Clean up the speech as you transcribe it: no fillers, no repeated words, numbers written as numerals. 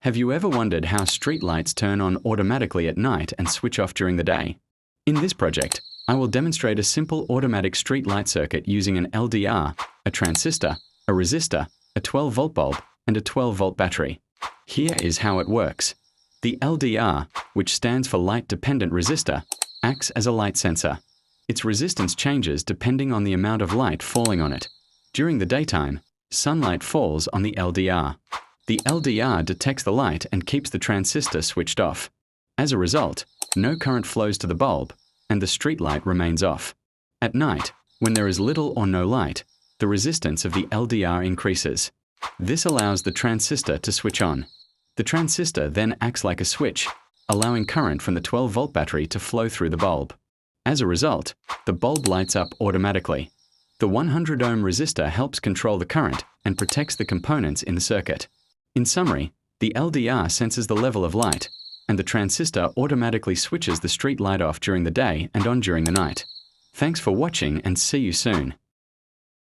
Have you ever wondered how street lights turn on automatically at night and switch off during the day? In this project, I will demonstrate a simple automatic street light circuit using an LDR, a transistor, a resistor, a 12-volt bulb, and a 12-volt battery. Here is how it works. The LDR, which stands for light-dependent resistor, acts as a light sensor. Its resistance changes depending on the amount of light falling on it. During the daytime, sunlight falls on the LDR. The LDR detects the light and keeps the transistor switched off. As a result, no current flows to the bulb, and the street light remains off. At night, when there is little or no light, the resistance of the LDR increases. This allows the transistor to switch on. The transistor then acts like a switch, allowing current from the 12-volt battery to flow through the bulb. As a result, the bulb lights up automatically. The 100-ohm resistor helps control the current and protects the components in the circuit. In summary, the LDR senses the level of light, and the transistor automatically switches the street light off during the day and on during the night. Thanks for watching and see you soon.